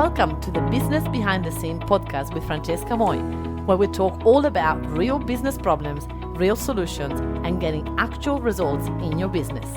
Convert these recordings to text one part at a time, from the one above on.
Welcome to the Business Behind the Scene podcast with Francesca Moi, where we talk all about real business problems, real solutions, and getting actual results in your business.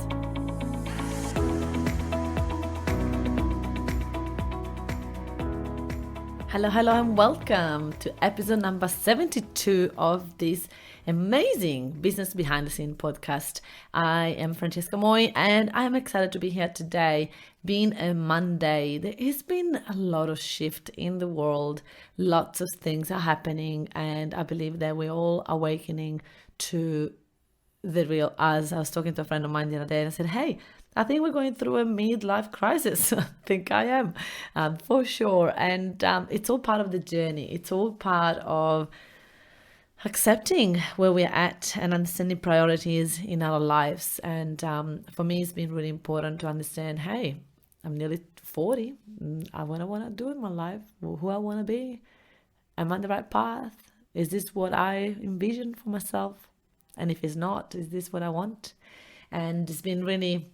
Hello, and welcome to episode number 72 of this amazing Business Behind the Scene podcast. I am Francesca Moi, and I'm excited to be here today. Being a Monday, there has been a lot of shift in the world. Lots of things are happening, and I believe that we're all awakening to the real us. I was talking to a friend of mine the other day, and I said, hey, I think we're going through a midlife crisis. I think I am, for sure. And it's all part of the journey. It's all part of accepting where we're at and understanding priorities in our lives. And for me, it's been really important to understand, hey, I'm nearly 40. What I want to do in my life, who I want to be. Am I on the right path? Is this what I envision for myself? And if it's not, is this what I want? And it's been really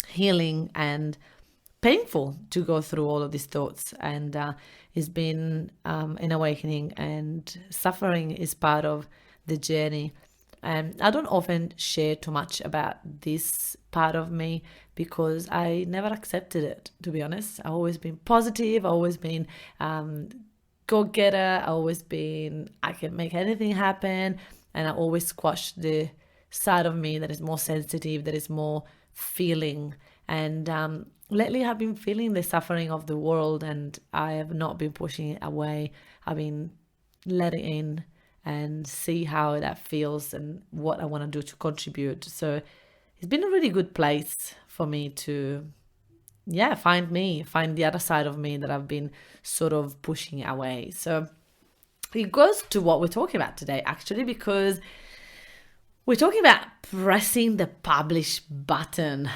healing and painful to go through all of these thoughts, and it's been an awakening, and suffering is part of the journey. And I don't often share too much about this part of me because I never accepted it, to be honest. I've always been positive, I've always been go-getter, I've always been I can make anything happen, and I always squash the side of me that is more sensitive, that is more feeling. And lately I've been feeling the suffering of the world, and I have not been pushing it away. I've been letting in and see how that feels and what I want to do to contribute. So it's been a really good place for me to find the other side of me that I've been sort of pushing away. So it goes to what we're talking about today, actually, because we're talking about pressing the publish button.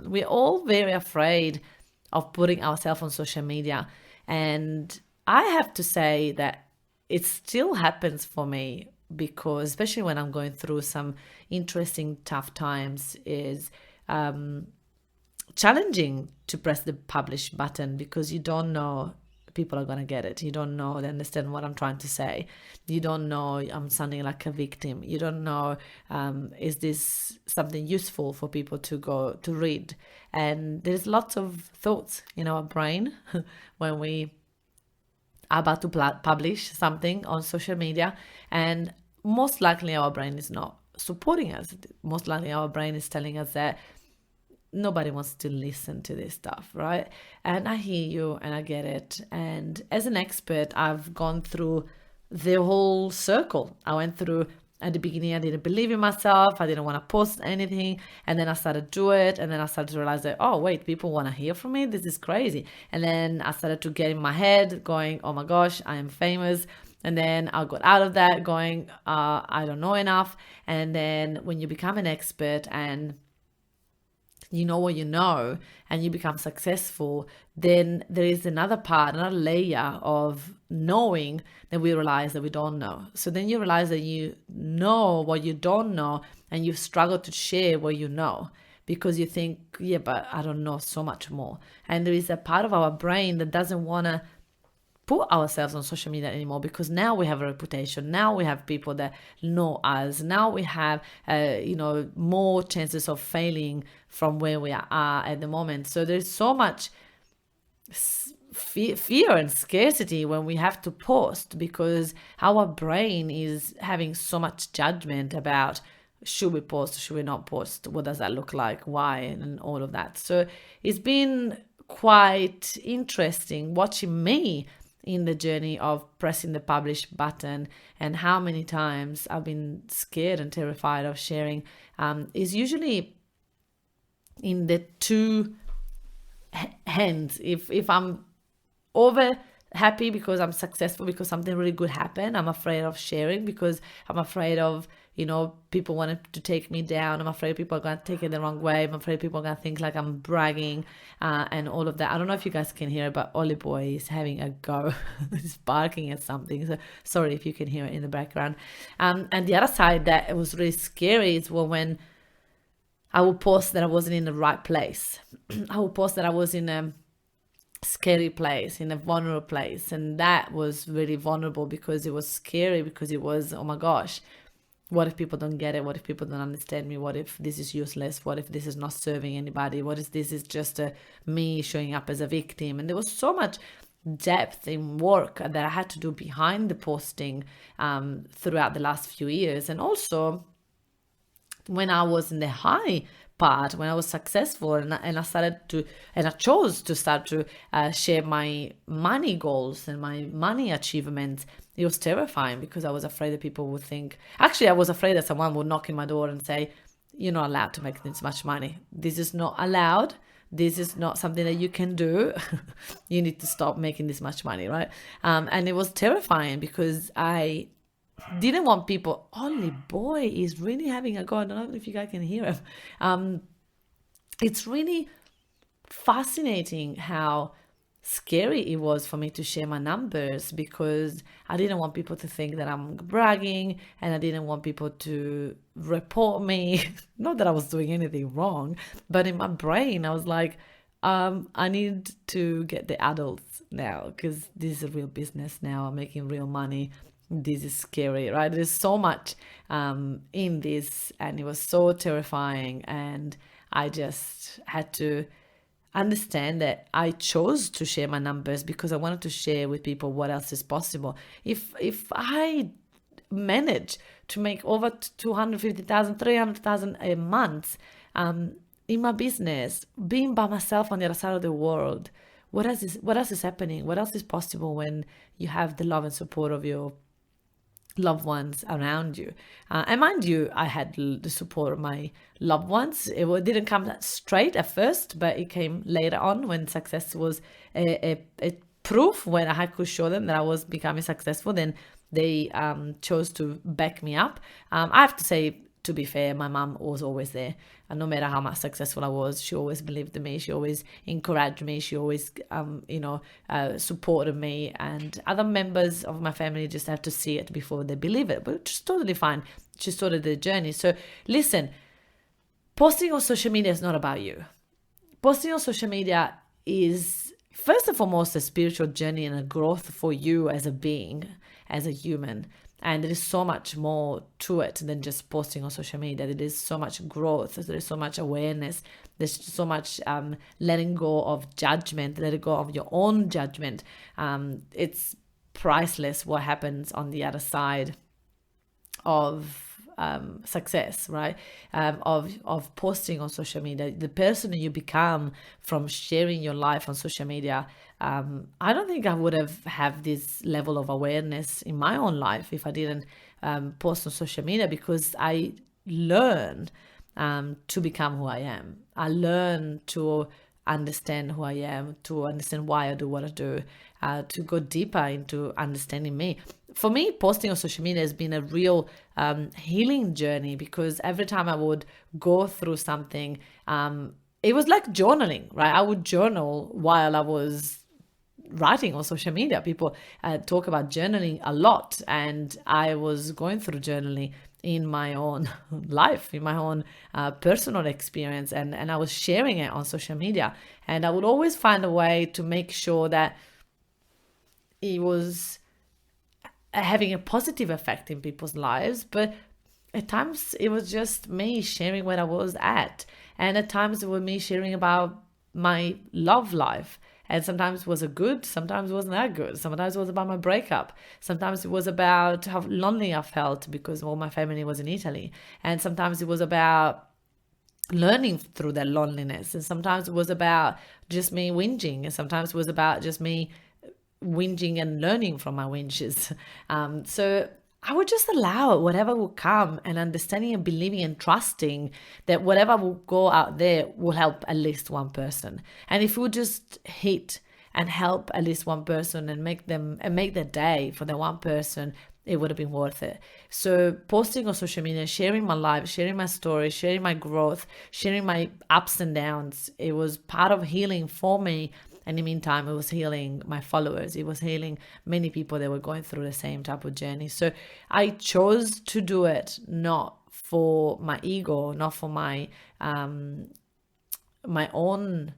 We're all very afraid of putting ourselves on social media. And I have to say that it still happens for me, because especially when I'm going through some interesting, tough times, is challenging to press the publish button, because you don't know people are going to get it. You don't know they understand what I'm trying to say. You don't know I'm sounding like a victim. You don't know, is this something useful for people to go to read? And there's lots of thoughts in our brain when we are about to publish something on social media, and most likely our brain is not supporting us. Most likely our brain is telling us that nobody wants to listen to this stuff, right? And I hear you and I get it. And as an expert, I've gone through the whole circle. I went through, at the beginning, I didn't believe in myself. I didn't want to post anything. And then I started to do it. And then I started to realize that, oh, wait, people want to hear from me. This is crazy. And then I started to get in my head going, oh my gosh, I am famous. And then I got out of that going, I don't know enough. And then when you become an expert and you know what you know, and you become successful, then there is another layer of knowing that we realize that we don't know. So then you realize that you know what you don't know, and you struggle to share what you know, because you think, yeah, but I don't know so much more. And there is a part of our brain that doesn't want to put ourselves on social media anymore, because now we have a reputation. Now we have people that know us. Now we have, more chances of failing from where we are at the moment. So there's so much fear and scarcity when we have to post, because our brain is having so much judgment about, should we post, should we not post? What does that look like? Why? And all of that. So it's been quite interesting watching me in the journey of pressing the publish button, and how many times I've been scared and terrified of sharing. Is usually in the two hands. If I'm over happy because I'm successful, because something really good happened, I'm afraid of sharing, because I'm afraid of, people wanted to take me down. I'm afraid people are going to take it the wrong way. I'm afraid people are going to think like I'm bragging and all of that. I don't know if you guys can hear it, but Ollie Boy is having a go. He's barking at something. So sorry if you can hear it in the background. And the other side that it was really scary is when I would post that I wasn't in the right place. I would post that I was in a scary place, in a vulnerable place. And that was really vulnerable because it was scary, because it was, oh my gosh, what if people don't get it? What if people don't understand me? What if this is useless? What if this is not serving anybody? What if this is just me showing up as a victim? And there was so much depth in work that I had to do behind the posting throughout the last few years. And also, when I was in the high part, when I was successful, and I started to, and I chose to start to share my money goals and my money achievements, it was terrifying because I was afraid that people would think, actually, I was afraid that someone would knock in my door and say, you're not allowed to make this much money. This is not allowed. This is not something that you can do. You need to stop making this much money, right? And it was terrifying because I didn't want people, Ollie boy is really having a go. I don't know if you guys can hear him. It's really fascinating how scary it was for me to share my numbers, because I didn't want people to think that I'm bragging, and I didn't want people to report me. Not that I was doing anything wrong, but in my brain, I was like, I need to get the adults now, because this is a real business now. I'm making real money. This is scary, right? There's so much in this, and it was so terrifying. And I just had to understand that I chose to share my numbers because I wanted to share with people what else is possible. If I manage to make over 250,000, 300,000 a month in my business, being by myself on the other side of the world, what else is happening? What else is possible when you have the love and support of your loved ones around you? And mind you, I had the support of my loved ones. Didn't come that straight at first, but it came later on when success was a proof, when I could show them that I was becoming successful. Then they chose to back me up. I have to say, to be fair, my mum was always there. And no matter how much successful I was, she always believed in me. She always encouraged me. She always, supported me. And other members of my family just have to see it before they believe it. But it's totally fine. She started the journey. So listen, posting on social media is not about you. Posting on social media is, first and foremost, a spiritual journey and a growth for you as a being, as a human. And there is so much more to it than just posting on social media. There is so much growth. There is so much awareness. There's so much letting go of judgment, letting go of your own judgment. It's priceless what happens on the other side of success, right? Of posting on social media. The person that you become from sharing your life on social media, I don't think I would have this level of awareness in my own life if I didn't post on social media, because I learned to become who I am. I learned to understand who I am, to understand why I do what I do, to go deeper into understanding me. For me, posting on social media has been a real healing journey, because every time I would go through something, it was like journaling, right? I would journal while I was writing on social media. People talk about journaling a lot, and I was going through journaling in my own life, in my own personal experience, and I was sharing it on social media. And I would always find a way to make sure that it was having a positive effect in people's lives. But at times it was just me sharing where I was at, and at times it was me sharing about my love life. And sometimes it was a good, sometimes it wasn't that good. Sometimes it was about my breakup. Sometimes it was about how lonely I felt because all my family was in Italy. And sometimes it was about learning through that loneliness. And sometimes it was about just me whinging. And sometimes it was about just me whinging and learning from my whinges. So I would just allow whatever will come, and understanding and believing and trusting that whatever will go out there will help at least one person. And if we just hit and help at least one person and make their day for that one person, it would have been worth it. So posting on social media, sharing my life, sharing my story, sharing my growth, sharing my ups and downs, it was part of healing for me. And in the meantime, it was healing my followers. It was healing many people that were going through the same type of journey. So I chose to do it not for my ego, not for my my own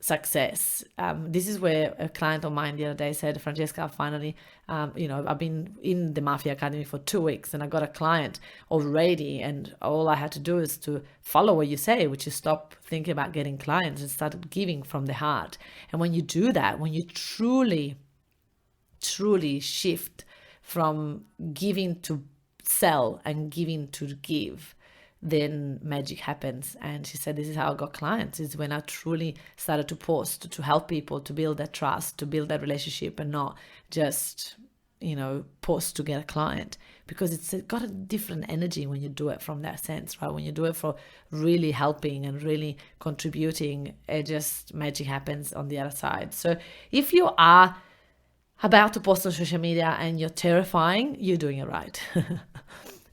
success. This is where a client of mine the other day said, Francesca, finally, I've been in the Mafia Academy for 2 weeks and I got a client already. And all I had to do is to follow what you say, which is stop thinking about getting clients and start giving from the heart. And when you do that, when you truly shift from giving to sell and giving to give, then magic happens. And she said, this is how I got clients, is when I truly started to post, to help people, to build that trust, to build that relationship, and not just post to get a client, because it's got a different energy when you do it from that sense, right? When you do it for really helping and really contributing, it just magic happens on the other side. So if you are about to post on social media and you're terrifying, you're doing it right.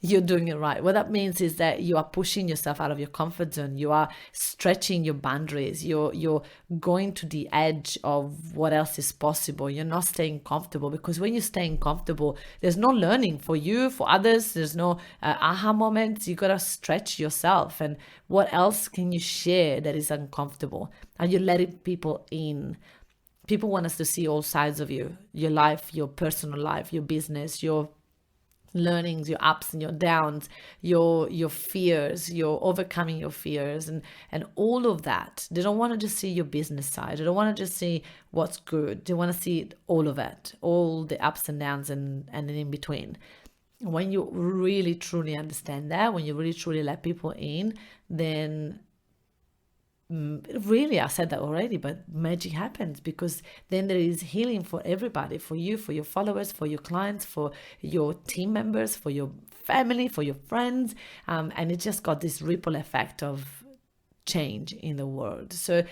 You're doing it right. What that means is that you are pushing yourself out of your comfort zone. You are stretching your boundaries. You're going to the edge of what else is possible. You're not staying comfortable, because when you're staying comfortable, there's no learning for you, for others. There's no aha moments. You got to stretch yourself. And what else can you share that is uncomfortable? And you're letting people in. People want us to see all sides of you, your life, your personal life, your business, your learnings, your ups and your downs, your fears, your overcoming your fears, and all of that. They don't want to just see your business side. They don't want to just see what's good. They want to see all of it, all the ups and downs and in between. When you really truly understand that, when you really truly let people in, then really, I said that already, but magic happens, because then there is healing for everybody, for you, for your followers, for your clients, for your team members, for your family, for your friends, and it just got this ripple effect of change in the world. So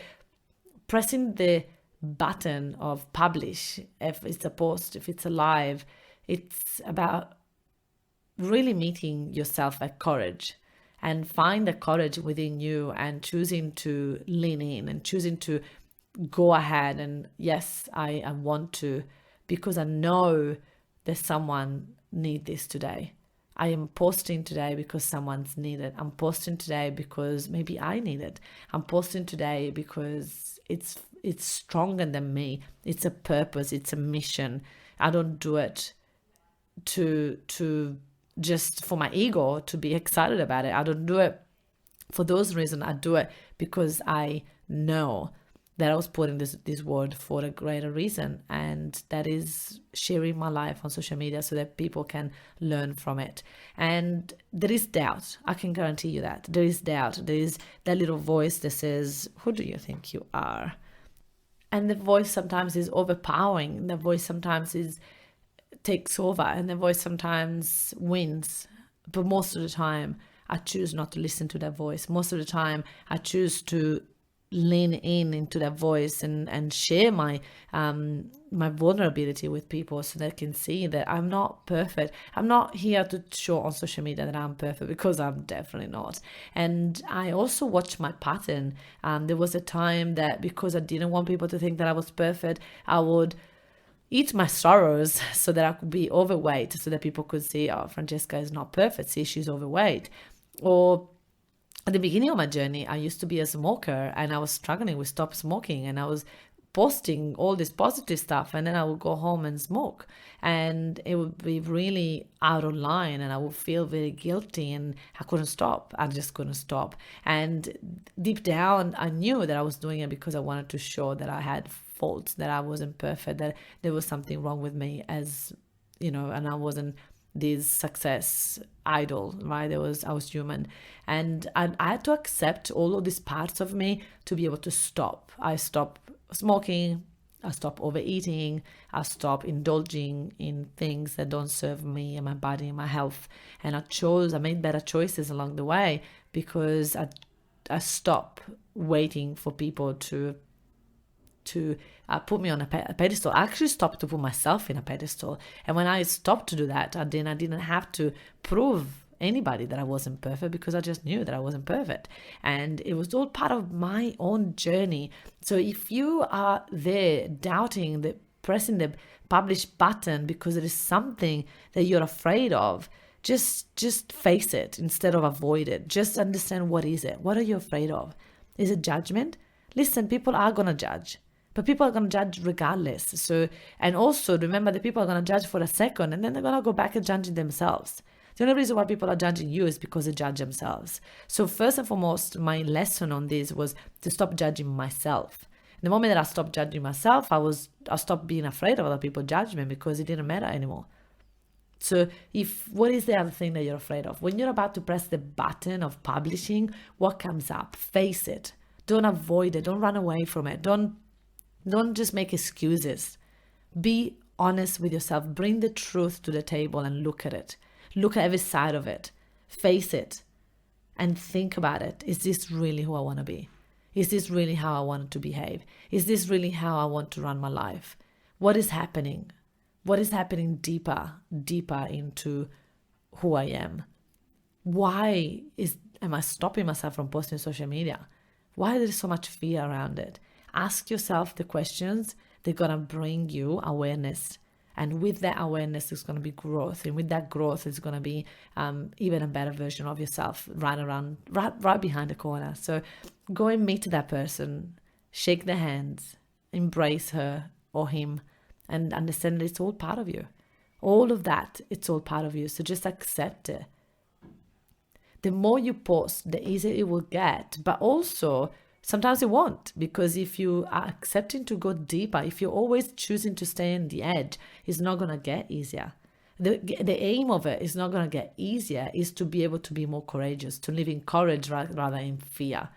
pressing the button of publish, if it's a post, if it's a live, it's about really meeting yourself at courage, and find the courage within you and choosing to lean in and choosing to go ahead. And yes, I want to, because I know that someone needs this today. I am posting today because someone's needed. I'm posting today because maybe I need it. I'm posting today because it's stronger than me. It's a purpose. It's a mission. I don't do it to just for my ego, to be excited about it. I don't do it for those reasons. I do it because I know that I was put in this world for a greater reason, and that is sharing my life on social media so that people can learn from it. And there is doubt. I can guarantee you that. There is doubt. There is that little voice that says, who do you think you are? And the voice sometimes is overpowering. The voice sometimes takes over, and the voice sometimes wins, but most of the time I choose not to listen to that voice. Most of the time I choose to lean into that voice and share my vulnerability with people, so they can see that I'm not perfect. I'm not here to show on social media that I'm perfect, because I'm definitely not. And I also watch my pattern. There was a time that, because I didn't want people to think that I was perfect, I would eat my sorrows so that I could be overweight, so that people could see, oh, Francesca is not perfect, see, she's overweight. Or at the beginning of my journey, I used to be a smoker and I was struggling with stop smoking, and I was posting all this positive stuff, and then I would go home and smoke, and it would be really out of line, and I would feel very guilty, and I couldn't stop. I just couldn't stop. And deep down, I knew that I was doing it because I wanted to show that I had faults, that I wasn't perfect, that there was something wrong with me, as and I wasn't this success idol, right? I was human, and I had to accept all of these parts of me to be able to stop. I stopped smoking, I stopped overeating, I stopped indulging in things that don't serve me and my body and my health, and I made better choices along the way, because I stopped waiting for people to put me on a pedestal. I actually stopped to put myself in a pedestal. And when I stopped to do that, I didn't have to prove anybody that I wasn't perfect, because I just knew that I wasn't perfect. And it was all part of my own journey. So if you are there doubting, pressing the publish button because it is something that you're afraid of, just face it instead of avoid it. Just understand, what is it? What are you afraid of? Is it judgment? Listen, people are going to judge, but people are going to judge regardless. So, and also remember that people are going to judge for a second and then they're going to go back and judging themselves. The only reason why people are judging you is because they judge themselves. So first and foremost, my lesson on this was to stop judging myself. The moment that I stopped judging myself, I stopped being afraid of other people's judgment because it didn't matter anymore. So what is the other thing that you're afraid of? When you're about to press the button of publishing, what comes up? Face it. Don't avoid it. Don't run away from it. Don't just make excuses. Be honest with yourself. Bring the truth to the table and look at it. Look at every side of it. Face it. And think about it. Is this really who I want to be? Is this really how I want to behave? Is this really how I want to run my life? What is happening? What is happening deeper into who I am? Why am I stopping myself from posting social media? Why is there so much fear around it? Ask yourself the questions. They're going to bring you awareness. And with that awareness, there's going to be growth. And with that growth, it's going to be even a better version of yourself right behind the corner. So go and meet that person, shake their hands, embrace her or him, and understand that it's all part of you. All of that, it's all part of you. So just accept it. The more you post, the easier it will get. But also, sometimes it won't, because if you are accepting to go deeper, if you're always choosing to stay on the edge, it's not going to get easier. The aim of it is not going to get easier, is to be able to be more courageous, to live in courage rather than in fear.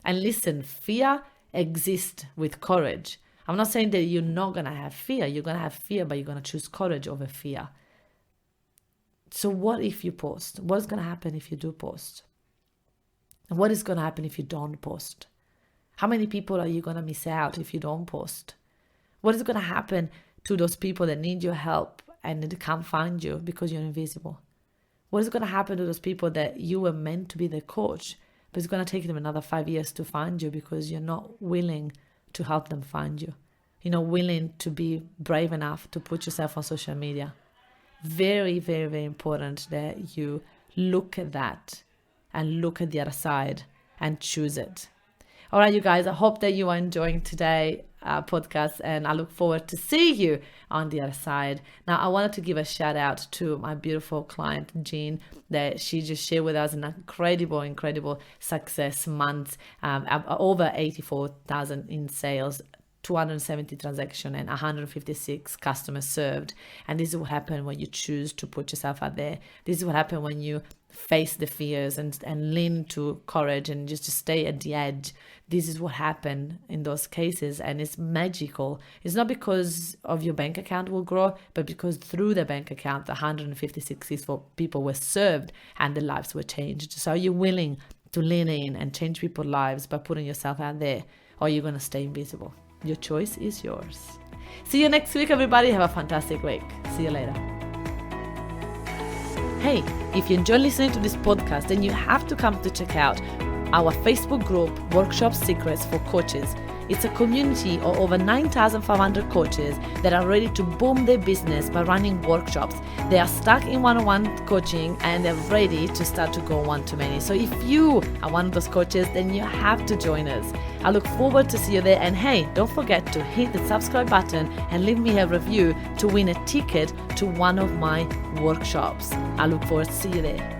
And listen, fear exists with courage. I'm not saying that you're not going to have fear. You're going to have fear, but you're going to choose courage over fear. So what if you post? What's going to happen if you do post? And what is going to happen if you don't post? How many people are you going to miss out if you don't post? What is going to happen to those people that need your help and they can't find you because you're invisible? What is going to happen to those people that you were meant to be their coach, but it's going to take them another 5 years to find you because you're not willing to help them find you? You're not willing to be brave enough to put yourself on social media. Very, very, very important that you look at that and look at the other side and choose it. All right, you guys, I hope that you are enjoying today's podcast, and I look forward to see you on the other side. Now, I wanted to give a shout out to my beautiful client, Jean, that she just shared with us an incredible success month, over 84,000 in sales, 270 transactions and 156 customers served. And this is what happens when you choose to put yourself out there. This is what happens when you face the fears and lean to courage and just to stay at the edge. This is what happened in those cases, and it's magical. It's not because of your bank account will grow, but because through the bank account, the 156 people were served and the lives were changed. So are you willing to lean in and change people's lives by putting yourself out there, or are you going to stay invisible? Your choice is yours. See you next week, everybody. Have a fantastic week. See you later. Hey, if you enjoy listening to this podcast, then you have to come to check out our Facebook group, Workshop Secrets for Coaches. It's a community of over 9,500 coaches that are ready to boom their business by running workshops. They are stuck in one-on-one coaching and they're ready to start to go one-to-many. So if you are one of those coaches, then you have to join us. I look forward to see you there. And hey, don't forget to hit the subscribe button and leave me a review to win a ticket to one of my workshops. I look forward to see you there.